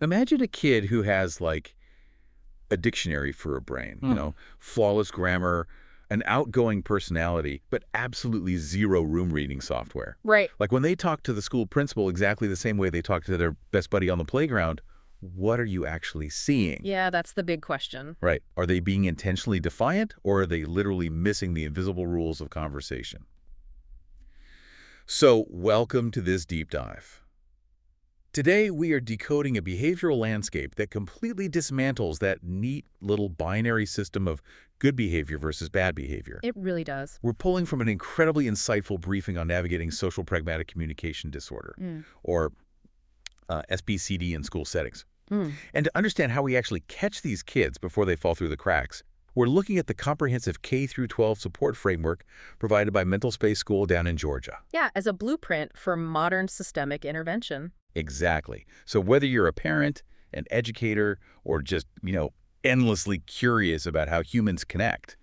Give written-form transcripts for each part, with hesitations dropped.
Imagine a kid who has, like, a dictionary for a brain, flawless grammar, an outgoing personality, but absolutely zero room reading software. Right. Like when they talk to the school principal exactly the same way they talk to their best buddy on the playground, what are you actually seeing? Yeah, that's the big question. Right. Are they being intentionally defiant, or are they literally missing the invisible rules of conversation? So, welcome to this deep dive. Today, we are decoding a behavioral landscape that completely dismantles that neat little binary system of good behavior versus bad behavior. It really does. We're pulling from an incredibly insightful briefing on navigating social pragmatic communication disorder, Mm. or SPCD in school settings. Mm. And to understand how we actually catch these kids before they fall through the cracks, we're looking at the comprehensive K-12 support framework provided by MentalSpace School down in Georgia. Yeah, as a blueprint for modern systemic intervention. Exactly. So whether you're a parent, an educator, or just, endlessly curious about how humans connect,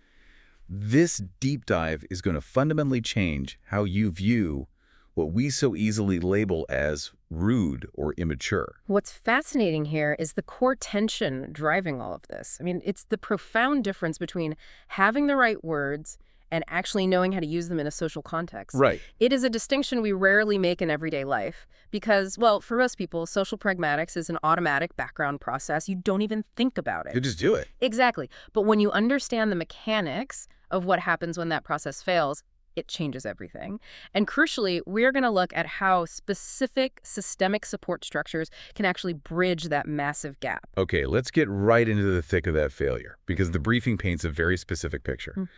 this deep dive is going to fundamentally change how you view what we so easily label as rude or immature. What's fascinating here is the core tension driving all of this. I mean, it's the profound difference between having the right words and actually knowing how to use them in a social context. Right. It is a distinction we rarely make in everyday life because, well, for most people, social pragmatics is an automatic background process. You don't even think about You it. just do it. Exactly. But when you understand the mechanics of what happens when that process fails, it changes everything. And crucially, we're going to look at how specific systemic support structures can actually bridge that massive gap. Okay, let's get right into the thick of that failure, because the briefing paints a very specific picture.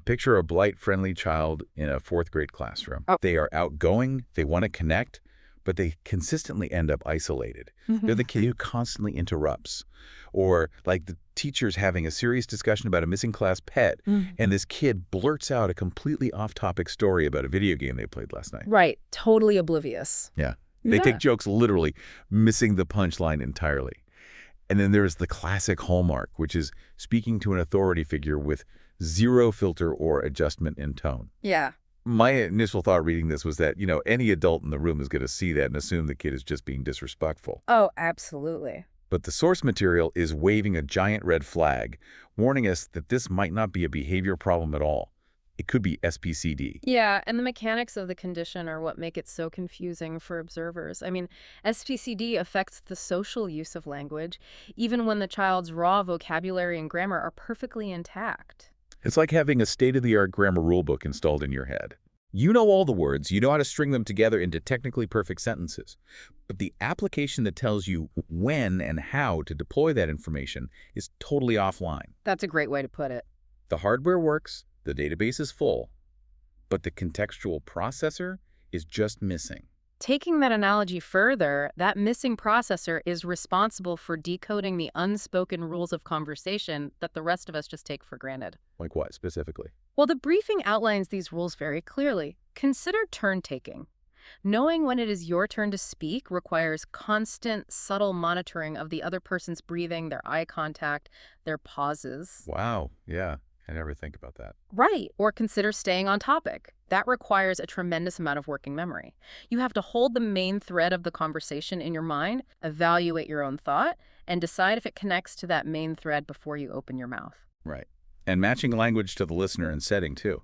Picture a blight-friendly child in a fourth-grade classroom. Oh. They are outgoing, they want to connect, but they consistently end up isolated. They're the kid who constantly interrupts. Or like the teacher's having a serious discussion about a missing class pet, and this kid blurts out a completely off-topic story about a video game they played last night. Right. Totally oblivious. Yeah. They take jokes literally, missing the punchline entirely. And then there's the classic hallmark, which is speaking to an authority figure with zero filter or adjustment in tone. Yeah. My initial thought reading this was that, any adult in the room is going to see that and assume the kid is just being disrespectful. Oh, absolutely. But the source material is waving a giant red flag, warning us that this might not be a behavior problem at all. It could be SPCD. Yeah, and the mechanics of the condition are what make it so confusing for observers. I mean, SPCD affects the social use of language, even when the child's raw vocabulary and grammar are perfectly intact. It's like having a state-of-the-art grammar rulebook installed in your head. You know all the words, you know how to string them together into technically perfect sentences. But the application that tells you when and how to deploy that information is totally offline. That's a great way to put it. The hardware works, the database is full, but the contextual processor is just missing. Taking that analogy further, that missing processor is responsible for decoding the unspoken rules of conversation that the rest of us just take for granted. Like what, specifically? Well, the briefing outlines these rules very clearly. Consider turn-taking. Knowing when it is your turn to speak requires constant, subtle monitoring of the other person's breathing, their eye contact, their pauses. Wow, yeah, I never think about that. Right. Or consider staying on topic. That requires a tremendous amount of working memory. You have to hold the main thread of the conversation in your mind, evaluate your own thought, and decide if it connects to that main thread before you open your mouth. Right. And matching language to the listener and setting, too.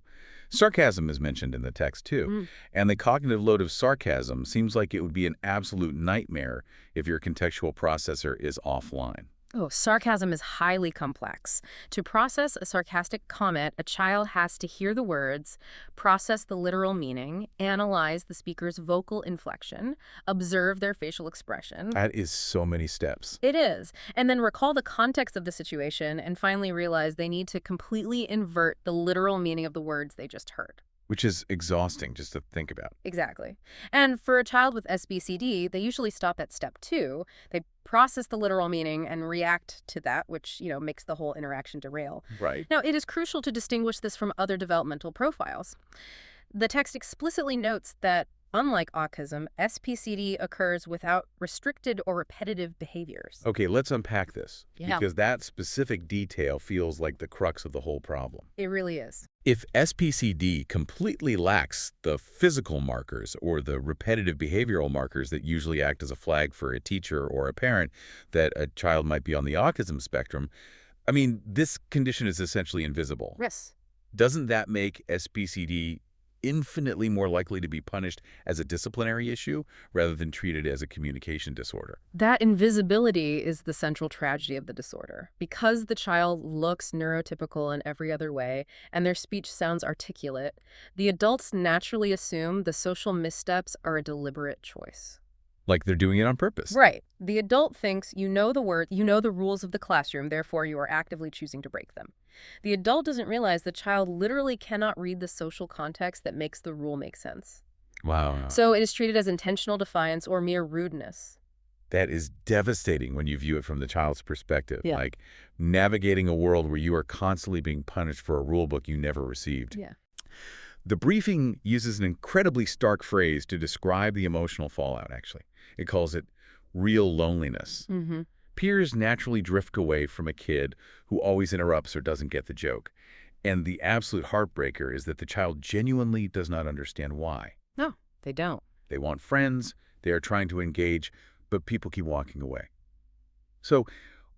Sarcasm is mentioned in the text, too. And the cognitive load of sarcasm seems like it would be an absolute nightmare if your contextual processor is offline. Oh, sarcasm is highly complex. To process a sarcastic comment, a child has to hear the words, process the literal meaning, analyze the speaker's vocal inflection, observe their facial expression. That is so many steps. It is. And then recall the context of the situation and finally realize they need to completely invert the literal meaning of the words they just heard. Which is exhausting just to think about. Exactly. And for a child with SBCD, they usually stop at step 2. They process the literal meaning and react to that, which, makes the whole interaction derail. Right. Now, it is crucial to distinguish this from other developmental profiles. The text explicitly notes that Unlike autism, SPCD occurs without restricted or repetitive behaviors. Okay, let's unpack this, Yeah, because that specific detail feels like the crux of the whole problem. it really is. If SPCD completely lacks the physical markers or the repetitive behavioral markers that usually act as a flag for a teacher or a parent that a child might be on the autism spectrum, I mean, this condition is essentially invisible. Yes. Doesn't that make SPCD infinitely more likely to be punished as a disciplinary issue rather than treated as a communication disorder? That invisibility is the central tragedy of the disorder. Because the child looks neurotypical in every other way and their speech sounds articulate, the adults naturally assume the social missteps are a deliberate choice. Like they're doing it on purpose. Right. The adult thinks you know the word, you know the rules of the classroom, therefore you are actively choosing to break them. The adult doesn't realize the child literally cannot read the social context that makes the rule make sense. Wow. So it is treated as intentional defiance or mere rudeness. That is devastating when you view it from the child's perspective. Yeah. Like navigating a world where you are constantly being punished for a rule book you never received. Yeah. The briefing uses an incredibly stark phrase to describe the emotional fallout, actually. It calls it real loneliness. Mm-hmm. Peers naturally drift away from a kid who always interrupts or doesn't get the joke. And the absolute heartbreaker is that the child genuinely does not understand why. No, they don't. They want friends, they are trying to engage, but people keep walking away. So,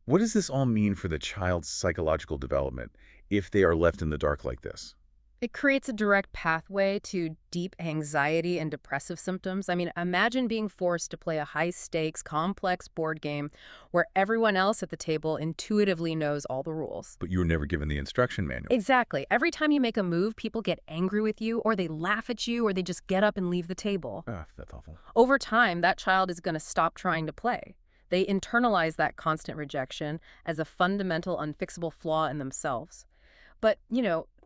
what does this all mean for the child's psychological development if they are left in the dark like this? It creates a direct pathway to deep anxiety and depressive symptoms. I mean, imagine being forced to play a high-stakes, complex board game where everyone else at the table intuitively knows all the rules. But you were never given the instruction manual. Exactly. Every time you make a move, people get angry with you, or they laugh at you, or they just get up and leave the table. Ah, that's awful. Over time, that child is going to stop trying to play. They internalize that constant rejection as a fundamental, unfixable flaw in themselves. But,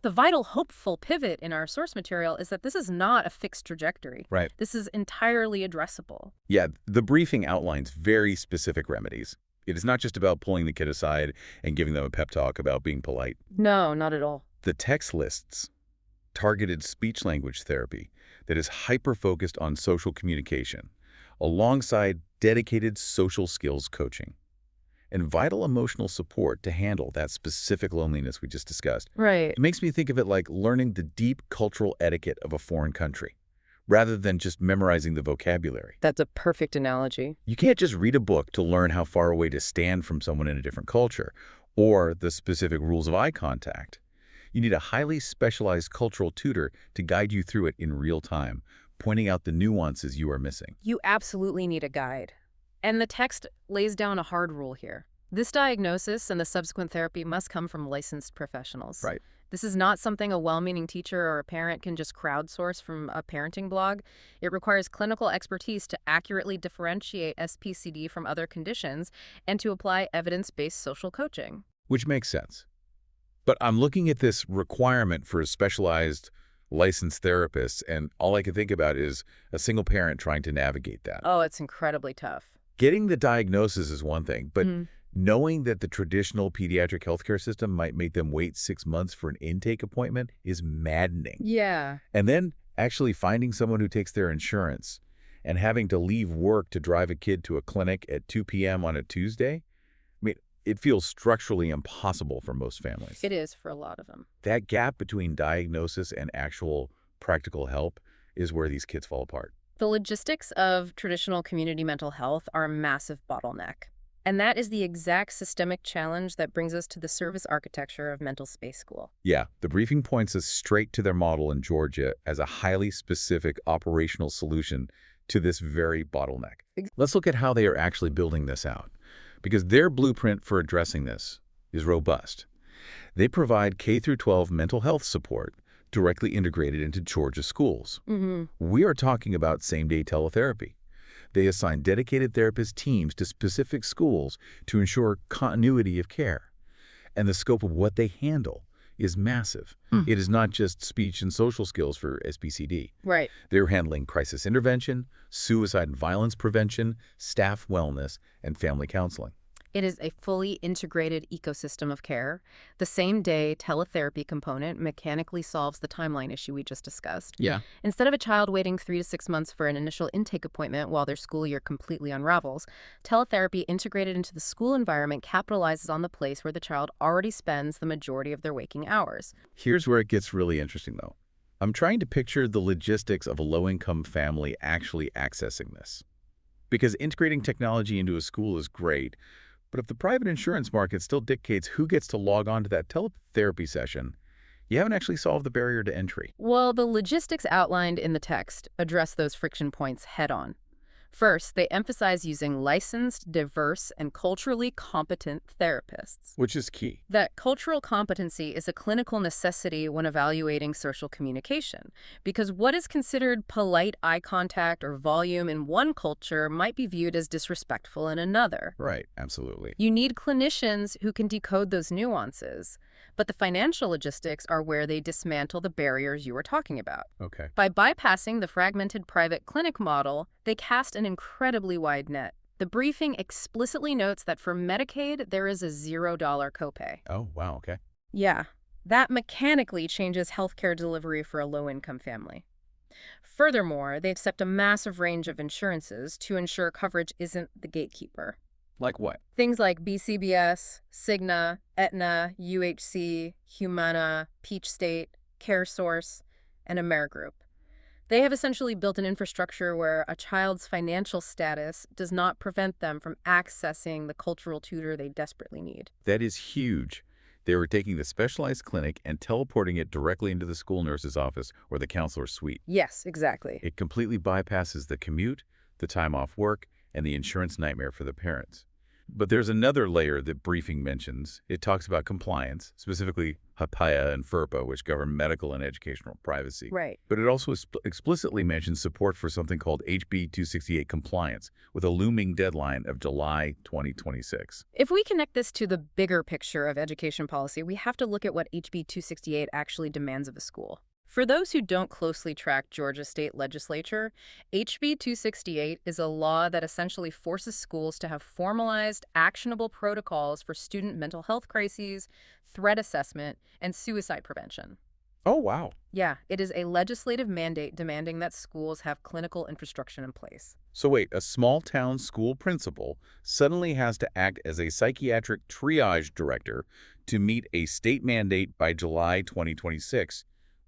the vital hopeful pivot in our source material is that this is not a fixed trajectory. Right. This is entirely addressable. Yeah, the briefing outlines very specific remedies. It is not just about pulling the kid aside and giving them a pep talk about being polite. No, not at all. The text lists targeted speech-language therapy that is hyper-focused on social communication, alongside dedicated social skills coaching, and vital emotional support to handle that specific loneliness we just discussed. Right. It makes me think of it like learning the deep cultural etiquette of a foreign country, rather than just memorizing the vocabulary. That's a perfect analogy. You can't just read a book to learn how far away to stand from someone in a different culture, or the specific rules of eye contact. You need a highly specialized cultural tutor to guide you through it in real time, pointing out the nuances you are missing. You absolutely need a guide. And the text lays down a hard rule here. This diagnosis and the subsequent therapy must come from licensed professionals. Right. This is not something a well-meaning teacher or a parent can just crowdsource from a parenting blog. It requires clinical expertise to accurately differentiate SPCD from other conditions and to apply evidence-based social coaching. Which makes sense. But I'm looking at this requirement for a specialized licensed therapist, and all I can think about is a single parent trying to navigate that. Oh, it's incredibly tough. Getting the diagnosis is one thing, but knowing that the traditional pediatric healthcare system might make them wait 6 months for an intake appointment is maddening. Yeah. And then actually finding someone who takes their insurance and having to leave work to drive a kid to a clinic at 2 p.m. on a Tuesday, I mean, it feels structurally impossible for most families. It is for a lot of them. That gap between diagnosis and actual practical help is where these kids fall apart. The logistics of traditional community mental health are a massive bottleneck. And that is the exact systemic challenge that brings us to the service architecture of MentalSpace School. Yeah, the briefing points us straight to their model in Georgia as a highly specific operational solution to this very bottleneck. Let's look at how they are actually building this out, because their blueprint for addressing this is robust. They provide K-12 mental health support directly integrated into Georgia schools. We are talking about same-day teletherapy. They assign dedicated therapist teams to specific schools to ensure continuity of care. And the scope of what they handle is massive. It is not just speech and social skills for SPCD. Right. They're handling crisis intervention, suicide and violence prevention, staff wellness, and family counseling. It is a fully integrated ecosystem of care. The same-day teletherapy component mechanically solves the timeline issue we just discussed. Yeah. Instead of a child waiting 3 to 6 months for an initial intake appointment while their school year completely unravels, teletherapy integrated into the school environment capitalizes on the place where the child already spends the majority of their waking hours. Here's where it gets really interesting, though. I'm trying to picture the logistics of a low-income family actually accessing this. Because integrating technology into a school is great, but if the private insurance market still dictates who gets to log on to that teletherapy session, you haven't actually solved the barrier to entry. Well, the logistics outlined in the text address those friction points head-on. First, they emphasize using licensed, diverse, and culturally competent therapists. Which is key. That cultural competency is a clinical necessity when evaluating social communication, because what is considered polite eye contact or volume in one culture might be viewed as disrespectful in another. Right, absolutely. You need clinicians who can decode those nuances, but the financial logistics are where they dismantle the barriers you were talking about. Okay. By bypassing the fragmented private clinic model, they cast an incredibly wide net. The briefing explicitly notes that for Medicaid, there is a $0 copay. Oh, wow, okay. Yeah, that mechanically changes healthcare delivery for a low-income family. Furthermore, they accept a massive range of insurances to ensure coverage isn't the gatekeeper. Like what? Things like BCBS, Cigna, Aetna, UHC, Humana, Peach State, CareSource, and Amerigroup. They have essentially built an infrastructure where a child's financial status does not prevent them from accessing the cultural tutor they desperately need. That is huge. They were taking the specialized clinic and teleporting it directly into the school nurse's office or the counselor's suite. Yes, exactly. It completely bypasses the commute, the time off work, and the insurance nightmare for the parents. But there's another layer that briefing mentions. It talks about compliance, specifically HIPAA and FERPA, which govern medical and educational privacy. Right. But it also explicitly mentions support for something called HB 268 compliance, with a looming deadline of July 2026. If we connect this to the bigger picture of education policy, we have to look at what HB 268 actually demands of a school. For those who don't closely track Georgia state legislature, HB 268 is a law that essentially forces schools to have formalized, actionable protocols for student mental health crises, threat assessment, and suicide prevention. Oh, wow. Yeah, it is a legislative mandate demanding that schools have clinical infrastructure in place. So wait, a small-town school principal suddenly has to act as a psychiatric triage director to meet a state mandate by July 2026,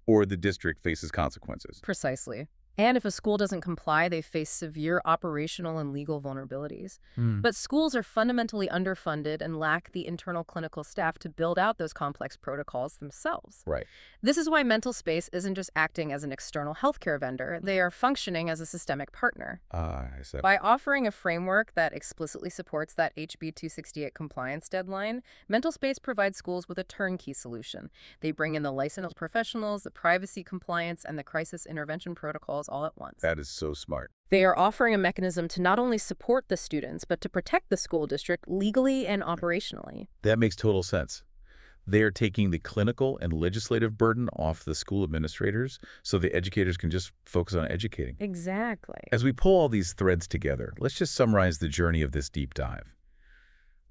or the district faces consequences. Precisely. And if a school doesn't comply, they face severe operational and legal vulnerabilities. But schools are fundamentally underfunded and lack the internal clinical staff to build out those complex protocols themselves. Right. This is why MentalSpace isn't just acting as an external healthcare vendor. They are functioning as a systemic partner. I see. By offering a framework that explicitly supports that HB 268 compliance deadline, MentalSpace provides schools with a turnkey solution. They bring in the licensed professionals, the privacy compliance, and the crisis intervention protocols all at once. That is so smart. They are offering a mechanism to not only support the students, but to protect the school district legally and operationally. That makes total sense. They are taking the clinical and legislative burden off the school administrators so the educators can just focus on educating. Exactly. As we pull all these threads together, let's just summarize the journey of this deep dive.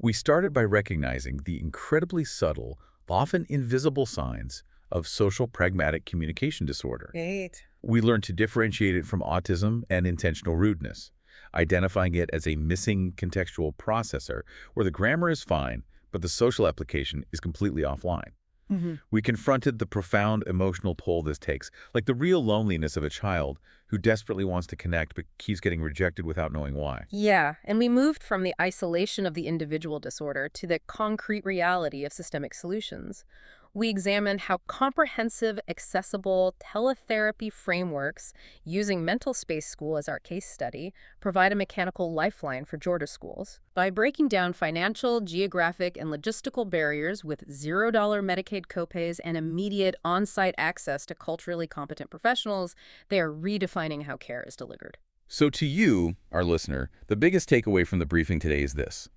We started by recognizing the incredibly subtle, often invisible signs of social pragmatic communication disorder. Great. We learned to differentiate it from autism and intentional rudeness, identifying it as a missing contextual processor where the grammar is fine, but the social application is completely offline. We confronted the profound emotional toll this takes, like the real loneliness of a child who desperately wants to connect but keeps getting rejected without knowing why. Yeah, and we moved from the isolation of the individual disorder to the concrete reality of systemic solutions. We examined how comprehensive, accessible teletherapy frameworks using MentalSpace School as our case study provide a mechanical lifeline for Georgia schools. By breaking down financial, geographic, and logistical barriers with $0 Medicaid copays and immediate on-site access to culturally competent professionals, they are redefining how care is delivered. So to you, our listener, the biggest takeaway from the briefing today is this.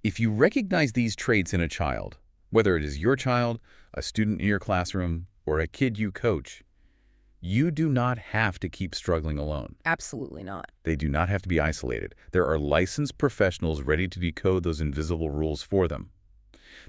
If you recognize these traits in a child, whether it is your child, a student in your classroom, or a kid you coach, You do not have to keep struggling alone. Absolutely not. They do not have to be isolated. There are licensed professionals ready to decode those invisible rules for them.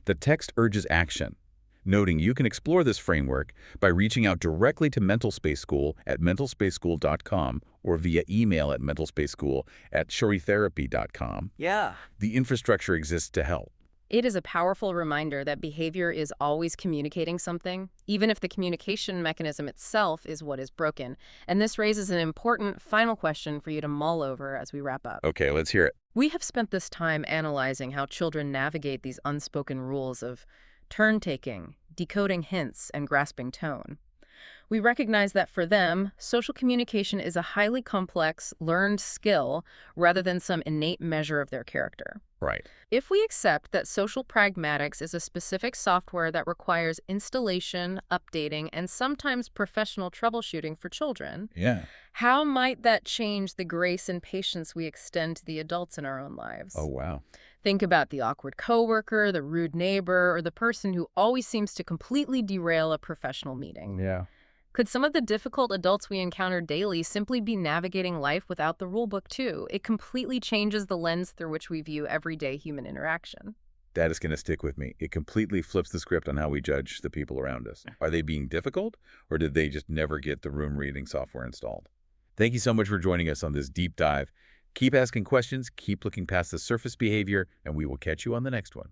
The text urges action, noting you can explore this framework by reaching out directly to MentalSpace School at mentalspaceschool.com or via email at mentalspaceschool@shoritherapy.com. Yeah. The infrastructure exists to help. It is a powerful reminder that behavior is always communicating something, even if the communication mechanism itself is what is broken. And this raises an important final question for you to mull over as we wrap up. Okay, let's hear it. We have spent this time analyzing how children navigate these unspoken rules of turn-taking, decoding hints, and grasping tone. We recognize that for them, social communication is a highly complex, learned skill rather than some innate measure of their character. Right. If we accept that social pragmatics is a specific software that requires installation, updating, and sometimes professional troubleshooting for children, Yeah. how might that change the grace and patience we extend to the adults in our own lives? Oh, wow. Think about the awkward coworker, the rude neighbor, or the person who always seems to completely derail a professional meeting. Yeah. Could some of the difficult adults we encounter daily simply be navigating life without the rule book too? It completely changes the lens through which we view everyday human interaction. That is going to stick with me. It completely flips the script on how we judge the people around us. Are they being difficult, or did they just never get the room reading software installed? Thank you so much for joining us on this deep dive. Keep asking questions, keep looking past the surface behavior, and we will catch you on the next one.